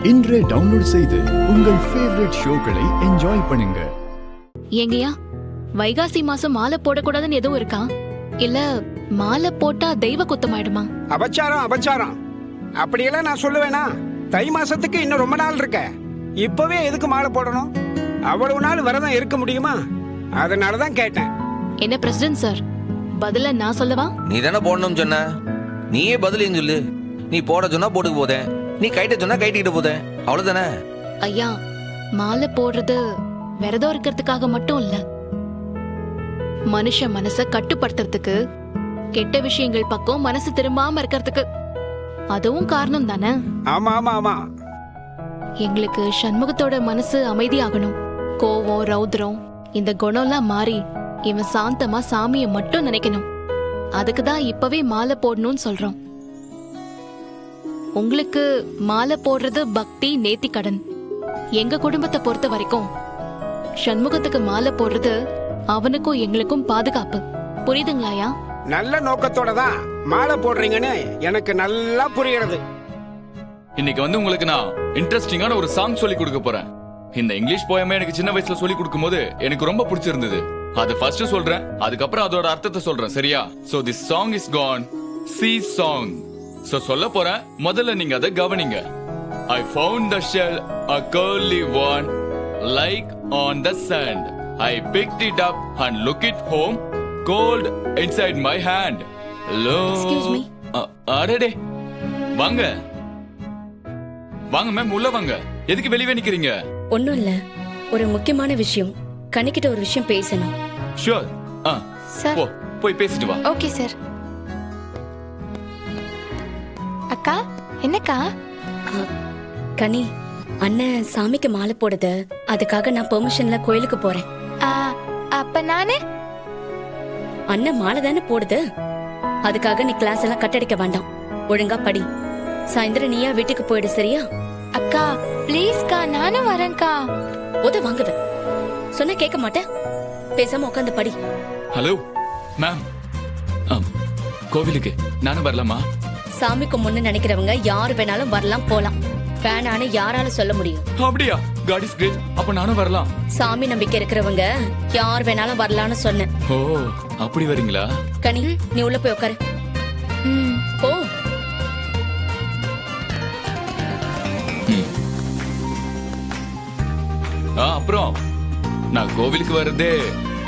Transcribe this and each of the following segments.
இன்றே டவுன்லோட் செய்து உங்கள் ஃபேவரட் ஷோக்களை என்ஜாய் பண்ணுங்க. ஏங்கய்யா, வைகாசி மாசம் மாலை போடக்கூடாதுன்னு எதுவும் இருக்கா? இல்ல மாலை போட்டா தெய்வ குத்தமாயிடுமா? அபச்சாரம் அப்படியெல்லாம் நான் சொல்லுவேனா? தை மாசத்துக்கு இன்னும் ரொம்ப நாள் இருக்க. இப்பவே எதுக்கு மாலை போடணும்? அவ்வளவு நாள் விரதம் இருக்க முடியுமா? அதனாலதான் கேட்டேன். என்ன பிரசிடென்ட் சார், பதில நான் சொல்லவா? நீ தானே போடணும்னு சொன்ன, நீயே பதிலையும் சொல்லு. நீ போட சொன்னா போட்டுக்கு போதேன், நீ கைட்ட சொன்னா கைட்டிக்கிட்டு போதேன், அவ்வளவுதானே. ஐயா, மாலை போடுறது விரதம் இருக்கிறதுக்காக மட்டும் இல்ல, மனுஷ மனச கட்டுப்படுத்துறதுக்கு, கெட்ட விஷயங்கள் பக்கம் மனசு திரும்பாம இருக்கிறதுக்கு. அதுவும் காரணம் தானே. ஆமா ஆமா ஆமா. எங்களுக்கு சண்முகத்தோட மனசு அமைதியாகணும். கோவம், ரௌத்ரம் இந்த குணம்லாம் மாறி இவன் சாந்தமா சாமிய மட்டும் நினைக்கணும். அதுக்குதான் இப்பவே மாலை போடணும்னு சொல்றோம். உங்களுக்கு மாலை போடுறது பக்தி, நேர்த்தி கடன். எங்க குடும்பத்தை பொறுத்த வரைக்கும் சண்முகத்துக்கு மாலை போடுறது அவனுக்கும் எங்களுக்கும் பாதுகாப்பு. புரியுதுங்களாயா? நல்ல நோக்கத்தோட தான் மாலை போடுறீங்கன்னு எனக்கு நல்லா புரியுறது. இன்னைக்கு உங்களுக்கு நான் இன்ட்ரெஸ்டிங்கான ஒரு சாங் சொல்லி கொடுக்க போறேன். இந்த இங்கிலீஷ் போயமே எனக்கு சின்ன வயசுல சொல்லி கொடுக்கும் போது எனக்கு ரொம்ப பிடிச்சிருந்தது. அது ஃபர்ஸ்ட் சொல்றேன், அதுக்கப்புறம் அதோட அர்த்தத்தை சொல்றேன், சரியா? So this song is gone sea song. So சொல்ல போறேன், முதல்ல நீங்க அதை கவனிங்க. I found the shell a curly one like on the sand. I picked it up and look it home cold inside my hand. Excuse me. அரடே, வாங்க வாங்க ma'am, உள்ள வாங்க. எதுக்கு வெளியே நிக்கிறீங்க? ஒண்ணும் இல்ல, ஒரு முக்கியமான விஷயம். கனிக்கிட்ட ஒரு விஷயம் பேசணும். ஷூர். சார், போய் பேசிட்டு வா. Okay sir. அக்கா, என்னக்கா? கனி, அண்ணன் சாமிக்கு மாலை போடுது, அதுக்காக நான் பெர்மிஷன்ல கோயிலுக்கு போறேன். அப்ப நானே? அண்ணன் மாலை தானே போடுது, அதுக்காக நீ கிளாஸ் எல்லாம் கட்டடிக்க வேண்டாம், ஒழுங்கா படி. சாயந்தரம் நீயா வீட்டுக்கு போயிடு, சரியா? அக்கா ப்ளீஸ்க்கா, நானும் வரேன்க்கா. உத வாங்குவ, சொன்ன கேட்க மாட்டேன், பேசாம உட்காந்து படி. ஹலோ மேம், கோவிலுக்கு நானும் வரலாமா? சாமிக்கு முன்னு நினைக்கிறவங்க யாரு வேணாலும் வரலாம் போலாம், வேணான்னு யாரால சொல்ல முடியும்? அப்படியா? God is great. அப்ப நானும் வரலாம். சாமி நம்பிக்கை இருக்கிறவங்க யார் வேணாலும் வரலாம்னு சொன்னேன். ஓ, அப்படி வரீங்களா? கனி, நீ உள்ள போய் உட்காரு. போ. அப்புறம் நான் கோவிலுக்கு வர்றதே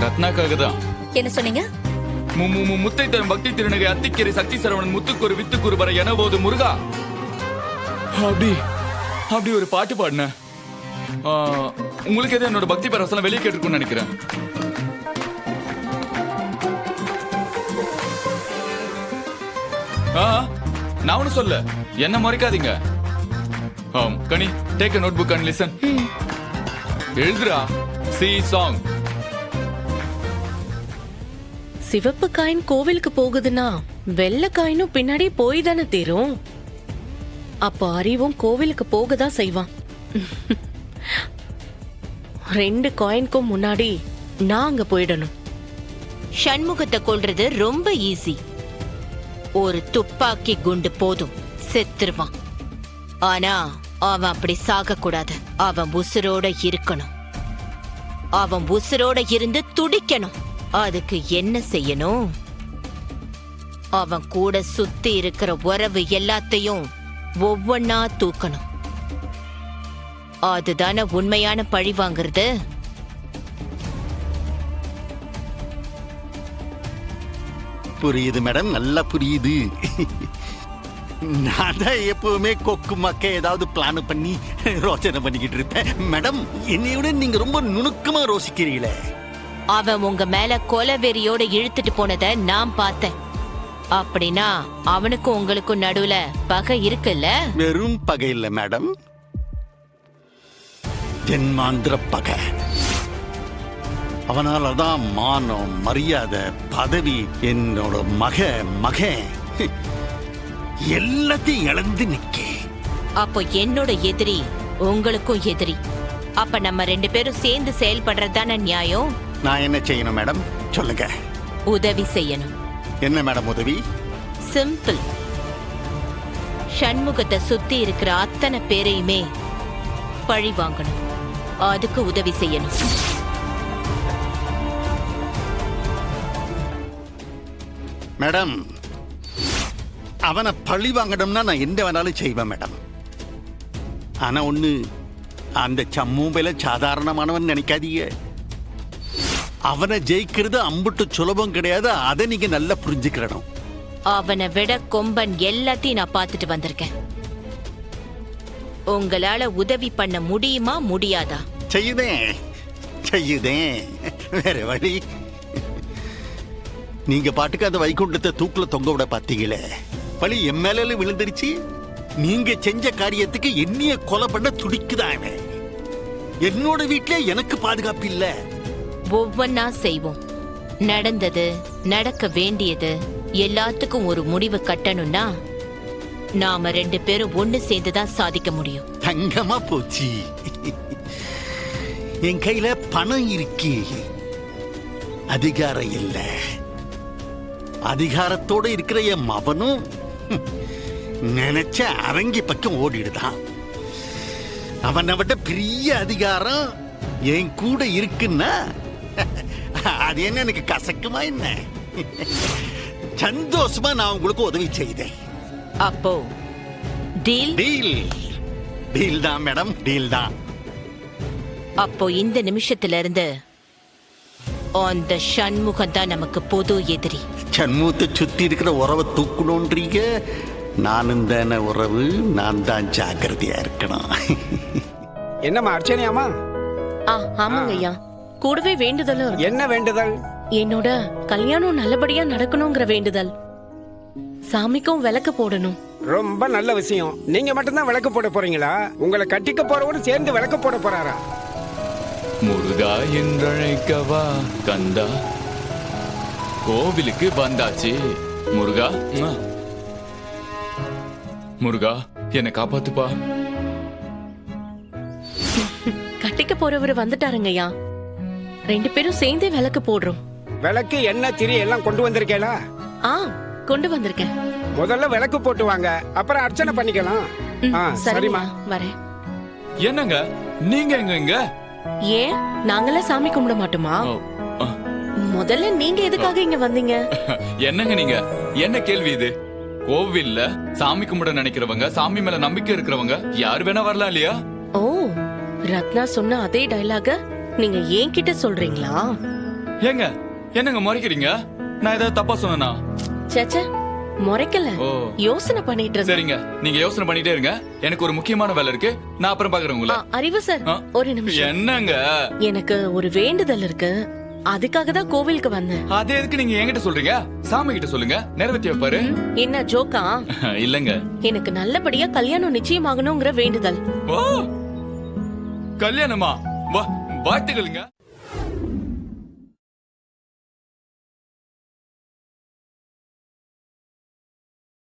ரத்னாக்காக தான். என்ன சொன்னீங்க? முத்தை தரும் பக்தி திருநகை அத்திக்கரை சக்தி சரவணன் முத்துக்குரு வித்துக்குரு வர என போது முருகா, அப்படி ஒரு பாட்டு பாடின. உங்களுக்கு எது என்னோட பக்தி பரவசம் வெளியே கேட்டுருக்குன்னு நினைக்கிறேன். நான் ஒண்ணு சொல்ல, என்ன மறைக்காதீங்க. Kani, take a notebook and listen. எழுதுறா. சி சாங். சிவப்பு காயின் கோவிலுக்கு போகுதுன்னா வெள்ளை காயினும் பின்னாடி போய் தானே தீரும். அப்போ அறிவும் கோவிலுக்கு போகதான் செய்வான். 2 காயினுக்கும் முன்னாடி நான் அங்க போயிடணும். சண்முகத்தை கொல்றது ரொம்ப ஈஸி. ஒரு துப்பாக்கி குண்டு போதும், செத்துருவான். ஆனா அவன் அப்படி சாக கூடாது. அவன் உசுரோட இருக்கணும். அவன் உசுரோட இருந்து துடிக்கணும். அதுக்கு என்ன செய்யணும்? அவன் கூட சுத்தி இருக்கிற உறவு எல்லாத்தையும் ஒவ்வொன்னா தூக்கணும். அதுதானே உண்மையான பழி வாங்குறது. புரியுது மேடம், நல்லா புரியுது. நான் தான் எப்பவுமே கொக்கு மக்க ஏதாவது பிளான் பண்ணி ரோச்சனை பண்ணிக்கிட்டு இருப்பேன். மேடம், என்னையோட நீங்க ரொம்ப நுணுக்கமா ரோசிக்கிறீங்களே. அவன் உங்க மேல கொலவெறியோட இழுத்துட்டு போனத நான் பார்த்தேன். அப்படின்னா அவனுக்கும் உங்களுக்கும் நடுவுல பகை இருக்குல்ல? வெறும் பகை இல்ல மேடம், ஜென்மாந்திர பகை. அவனாலதான் மானம், மரியாதை, பதவி, என்னோட மகன் எல்லாத்தையும் இழந்து நிக்க. அப்போ என்னோட எதிரி உங்களுக்கும் எதிரி. அப்ப நம்ம 2 பேரும் சேர்ந்து செயல்படுறதுதான நியாயம்? நான் என்ன செய்யணும் மேடம், சொல்லுங்க. உதவி செய்யணும். என்ன மேடம் உதவி? சிம்பிள். சண்முகத்தை சுத்தி இருக்கிற அத்தனை பேரையுமே பழி வாங்கணும். அதுக்கு உதவி செய்யணும். மேடம், அவனை பழி வாங்கணும்னா நான் எந்த வேணாலும் செய்வேன் மேடம். ஆனா ஒண்ணு, அந்த சம்மூம்பையில சாதாரணமானவன் நினைக்காதீங்க. அவனை ஜெயிக்கிறது அம்புட்டு சுலபம் கிடையாது. அதை நீங்க நல்லா புரிஞ்சுக்கிறணும். அவனை விட கொம்பன் எல்லாத்தையும் நான் பார்த்துட்டு வந்திருக்கேன். உங்களால உதவி பண்ண முடியுமா முடியாதா? செய்யுதேன். வேற வழி. நீங்க பாட்டுக்கு அந்த வைகுண்டத்தை தூக்குல தொங்க விட பாத்தீங்களே, பழி என் மேல விழுந்துருச்சு. நீங்க செஞ்ச காரியத்துக்கு என்னைய கொலை பண்ண துடிக்குதானே. என்னோட வீட்டுல எனக்கு பாதுகாப்பு இல்ல. ஒவ்வொன்னா செய்வோம். நடந்தது, நடக்க வேண்டியது எல்லாத்துக்கும் ஒரு முடிவு கட்டணும்னா நாம 2 பேரும் ஒண்ணு சேர்ந்துதான் சாதிக்க முடியும். தங்கமா போச்சு. என் கையில பணம் இருக்கு, அதிகாரம் இல்ல. அதிகாரத்தோட இருக்கிற என் மவனும் நினைச்ச அரங்கி பக்கம் ஓடிடுதான். அவனை விட பெரிய அதிகாரம் என் கூட இருக்குன்னா அது என்ன எனக்கு கசக்குமா என்ன? சந்தோஷமா நான் உங்களுக்கு உதவி செய்தேன். அப்போ டீல்? டீல் தான் மேடம், டீல் தான். அப்போ இந்த நிமிஷத்துல இருந்து அந்த சண்முகம் தான் நமக்கு பொது எதிரி. சண்முகத்தை சுத்தி இருக்கிற உறவை தூக்கணும்ன்றீங்க. நானும் தானே உறவு, நான் தான் ஜாக்கிரதையா இருக்கணும். என்னம்மா அர்ச்சனையாமா? ஆமாங்க ஐயா. கூடவே வேண்டுதலும் இருக்கு. என்ன வேண்டுதல்? என்னோட கல்யாணம் நல்லபடியா நடக்கணுங்கிற வேண்டுதல். சாமிக்கும் விளக்கு போடணும். ரொம்ப நல்ல விஷயம். நீங்க மட்டும்தான் விளக்கு போட போறீங்களா? உங்களை கட்டிக்க போறவரும் சேர்ந்து விளக்கு போட போறாரா? முருகா என்றழைக்கவா கந்தா, கோவிலுக்கு வந்தாச்சு. முருகா, முருகா என்னை காப்பாத்துப்பா. கட்டிக்க போறவரு வந்துட்டாருங்கய்யா. 2 பேரும் சேர்ந்தே விளக்கு போடுறோம். விளக்கு, எண்ணெய், திரி எல்லாம் கொண்டு வந்திருக்கேளா? கொண்டு வந்திருக்கேன். முதல்ல விளக்கு போட்டு வாங்க, அப்புறம் அர்ச்சனை பண்ணிக்கலாம். சரிம்மா, வரேன். என்னங்க நீங்க எங்க? ஏன் நாங்கள சாமி கும்பிட மாட்டோமா? முதல்ல நீங்க எதுக்காக இங்க வந்தீங்க? என்னங்க நீங்க, என்ன கேள்வி இது? கோவில்ல சாமி கும்பிட நினைக்கிறவங்க, சாமி மேல நம்பிக்கை இருக்கிறவங்க யார் வேணா வரலாம் இல்லையா? ஓ, ரத்னா சொன்ன அதே டயலாக நீங்க என்கிட்ட சொல்றீங்களா? ஏங்க என்னங்க முறைக்கிறீங்க? நான் ஏதாவது தப்பா சொன்னா? சேச்சே, முறைக்கல, யோசனை பண்ணிட்டு இருக்கேன். சரிங்க, நீங்க யோசனை பண்ணிட்டே இருங்க. எனக்கு ஒரு முக்கியமான வேலை இருக்கு, நான் அப்புறம் பாக்குறேன் உங்களை. அறிவு சார், ஒரு நிமிஷம். என்னங்க? எனக்கு ஒரு வேண்டுதல் இருக்கு, அதுக்காக தான் கோவிலுக்கு வந்தேன். அதே எதுக்கு நீங்க என்கிட்ட சொல்றீங்க? சாமி கிட்ட சொல்லுங்க, நிறைவேற்றி வைப்பாரு. என்ன ஜோக்கா? இல்லங்க, எனக்கு நல்லபடியா கல்யாணம் நிச்சயமாகணுங்கிற வேண்டுதல். ஓ, கல்யாணமா? வாழ்த்துக்கள்ங்க.